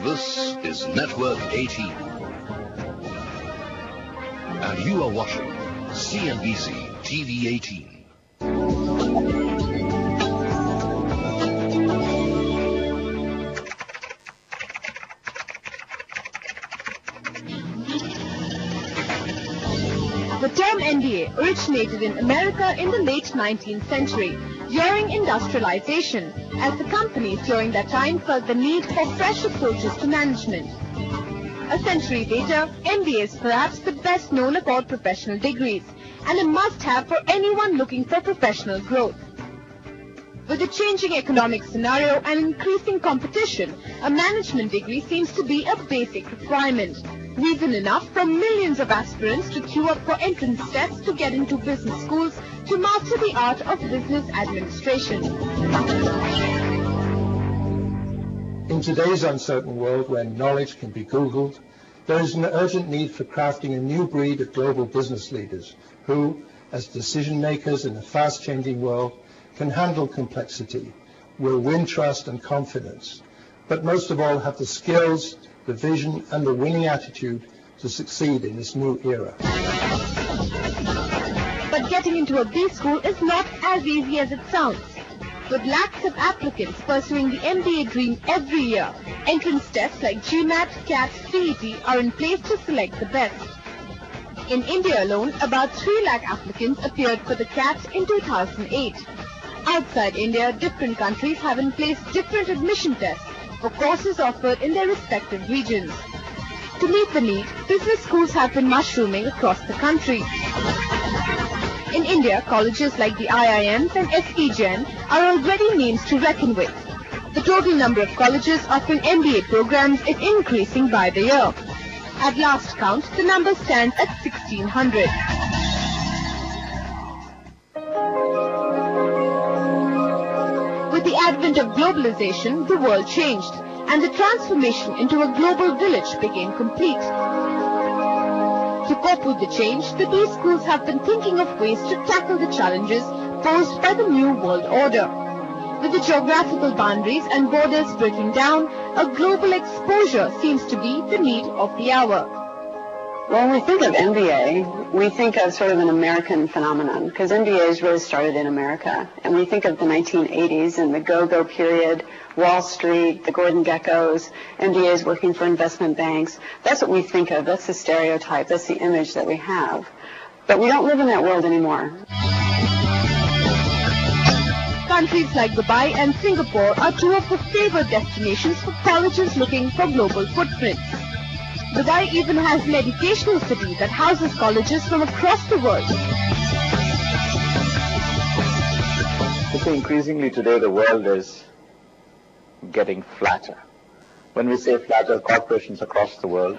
This is Network 18. And you are watching CNBC TV 18. The term MBA originated in America in the late 19th century during industrialization, as the companies during that time felt the need for fresh approaches to management. A century later, MBA is perhaps the best known of all professional degrees and a must-have for anyone looking for professional growth. With the changing economic scenario and increasing competition, a management degree seems to be a basic requirement. Reason enough for millions of aspirants to queue up for entrance tests to get into business schools to master the art of business administration. In today's uncertain world where knowledge can be Googled, there is an urgent need for crafting a new breed of global business leaders who, as decision makers in a fast-changing world, can handle complexity, will win trust and confidence, but most of all have the skills, the vision and the winning attitude to succeed in this new era. But getting into a B school is not as easy as it sounds. With lakhs of applicants pursuing the MBA dream every year, entrance tests like GMAT, CAT, CET are in place to select the best. In India alone, about 3 lakh applicants appeared for the CAT in 2008. Outside India, different countries have in place different admission tests for courses offered in their respective regions. To meet the need, business schools have been mushrooming across the country. In India, colleges like the IIMs and SPJCM are already names to reckon with. The total number of colleges offering MBA programs is increasing by the year. At last count, the number stands at 1,600. With the advent of globalization, the world changed, and the transformation into a global village became complete. To cope with the change, the B schools have been thinking of ways to tackle the challenges posed by the new world order. With the geographical boundaries and borders breaking down, a global exposure seems to be the need of the hour. When we think of MBA, we think of sort of an American phenomenon, because MBAs really started in America. And we think of the 1980s and the go-go period, Wall Street, the Gordon Geckos, MBAs working for investment banks. That's what we think of. That's the stereotype. That's the image that we have. But we don't live in that world anymore. Countries like Dubai and Singapore are two of the favored destinations for colleges looking for global footprints. Dubai even has an educational city that houses colleges from across the world. So increasingly today the world is getting flatter. When we say flatter, corporations across the world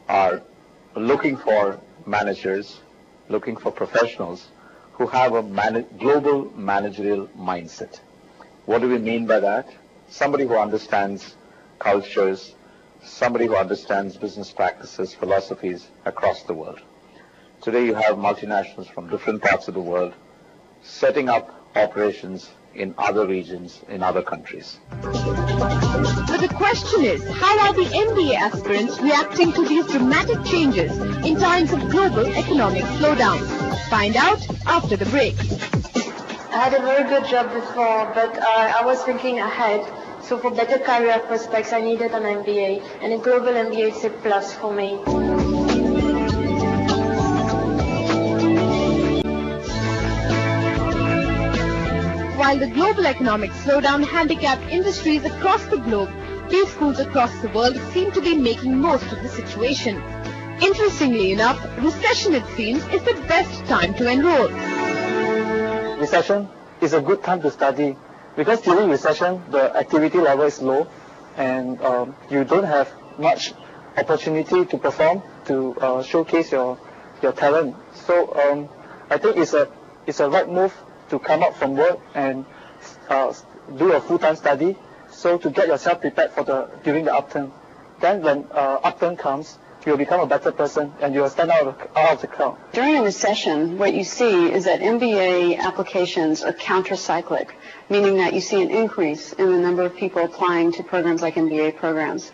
are looking for managers, looking for professionals who have a global managerial mindset. What do we mean by that? Somebody who understands cultures, somebody who understands business practices, philosophies across the world. Today you have multinationals from different parts of the world setting up operations in other regions, in other countries. But the question is, how are the MBA aspirants reacting to these dramatic changes in times of global economic slowdown? Find out after the break. I had a very good job before, but I was thinking ahead. So for better career prospects, I needed an MBA, and a global MBA is a plus for me. While the global economic slowdown handicapped industries across the globe, B schools across the world seem to be making most of the situation. Interestingly enough, recession, it seems, is the best time to enroll. Recession is a good time to study. Because during recession, the activity level is low, and you don't have much opportunity to perform, to showcase your talent. So I think it's a right move to come out from work and do a full-time study, so to get yourself prepared for during the upturn. Then when upturn comes, you'll become a better person, and you'll stand out of the crowd. During a recession, what you see is that MBA applications are counter-cyclic, meaning that you see an increase in the number of people applying to programs like MBA programs.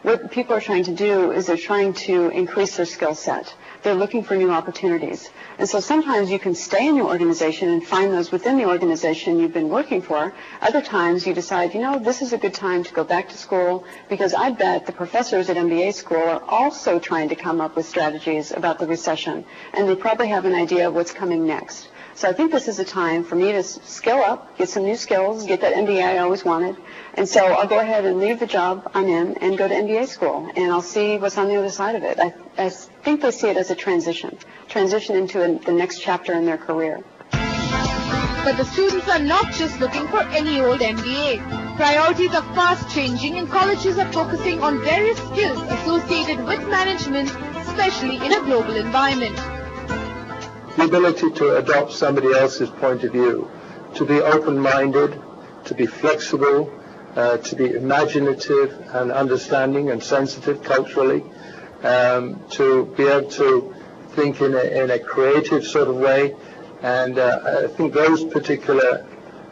What people are trying to do is they're trying to increase their skill set. They're looking for new opportunities. And so sometimes you can stay in your organization and find those within the organization you've been working for. Other times you decide, you know, this is a good time to go back to school, because I bet the professors at MBA school are also trying to come up with strategies about the recession, and they probably have an idea of what's coming next. So I think this is a time for me to skill up, get some new skills, get that MBA I always wanted. And so I'll go ahead and leave the job I'm in and go to MBA school, and I'll see what's on the other side of it. I think they see it as a transition into the next chapter in their career. But the students are not just looking for any old MBA. Priorities are fast changing, and colleges are focusing on various skills associated with management, especially in a global environment. The ability to adopt somebody else's point of view, to be open-minded, to be flexible, to be imaginative and understanding and sensitive culturally, to be able to think in a creative sort of way. And I think those particular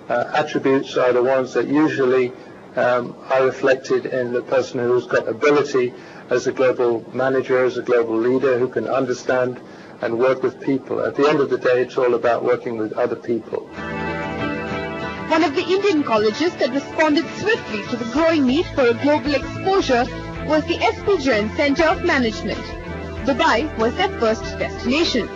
attributes are the ones that usually are reflected in the person who's got ability as a global manager, as a global leader, who can understand and work with people. At the end of the day, it's all about working with other people. One of the Indian colleges that responded swiftly to the growing need for a global exposure was the Jain Centre of Management. Dubai was their first destination.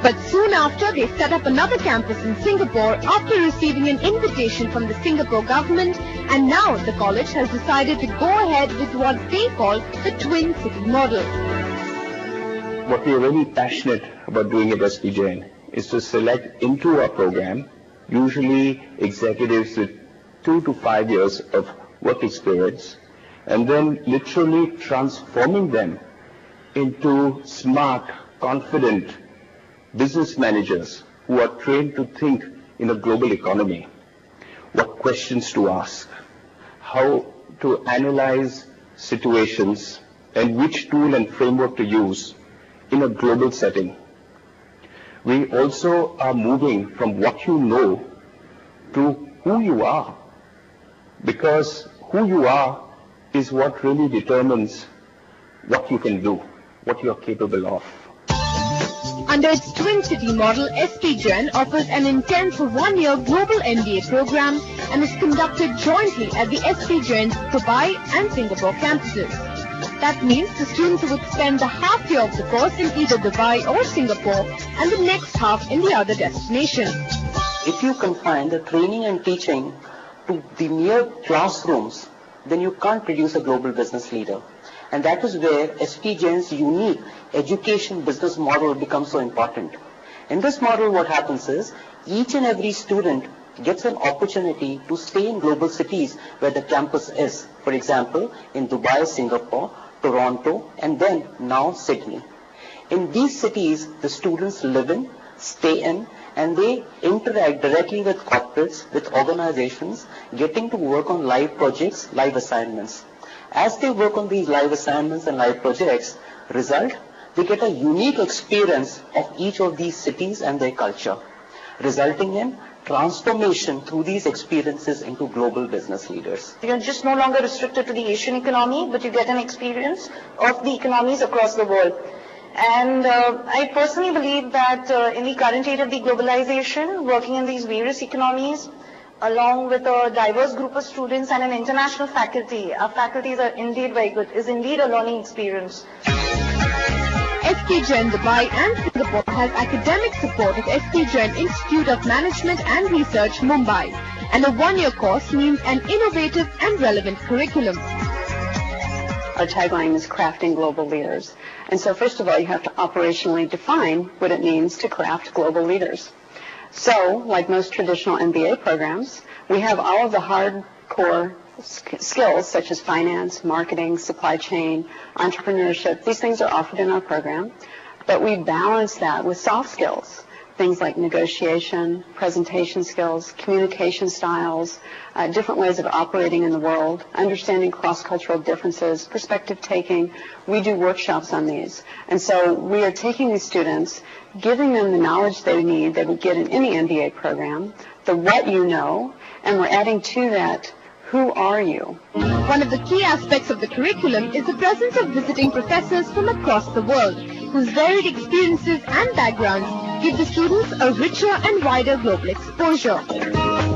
But soon after, they set up another campus in Singapore after receiving an invitation from the Singapore government, and now the college has decided to go ahead with what they call the Twin City model. What we are really passionate about doing at SPJCM is to select into our program usually executives with 2 to 5 years of work experience, and then literally transforming them into smart, confident business managers who are trained to think in a global economy, what questions to ask, how to analyze situations, and which tool and framework to use in a global setting. We also are moving from what you know to who you are, because who you are is what really determines what you can do, what you are capable of. Under its Twin City model, SPJCM offers an intense 1-year global MBA program and is conducted jointly at the SPJCM's Dubai and Singapore campuses. That means the students would spend the half year of the course in either Dubai or Singapore and the next half in the other destination. If you confine the training and teaching to the mere classrooms, then you can't produce a global business leader. And that is where SPJCM's unique education business model becomes so important. In this model, what happens is each and every student gets an opportunity to stay in global cities where the campus is. For example, in Dubai, Singapore, Toronto, and then now Sydney. In these cities, the students live in, stay in, and they interact directly with corporates, with organizations, getting to work on live projects, live assignments. As they work on these live assignments and live projects, they get a unique experience of each of these cities and their culture, resulting in transformation through these experiences into global business leaders. You're just no longer restricted to the Asian economy, but you get an experience of the economies across the world. And I personally believe that in the current age of the globalization, working in these various economies, along with a diverse group of students and an international faculty, our faculties are indeed very good, is indeed a learning experience. SPJCM Dubai and Singapore has academic support of SPJCM Institute of Management and Research, Mumbai, and a 1-year course means an innovative and relevant curriculum. Our tagline is crafting global leaders. And so first of all, you have to operationally define what it means to craft global leaders. So, like most traditional MBA programs, we have all of the hardcore skills such as finance, marketing, supply chain, entrepreneurship. These things are offered in our program, but we balance that with soft skills, things like negotiation, presentation skills, communication styles, different ways of operating in the world, understanding cross-cultural differences, perspective taking. We do workshops on these. And so we are taking these students, giving them the knowledge they need that would get in any MBA program, the what you know, and we're adding to that, who are you? One of the key aspects of the curriculum is the presence of visiting professors from across the world, whose varied experiences and backgrounds give the students a richer and wider global exposure.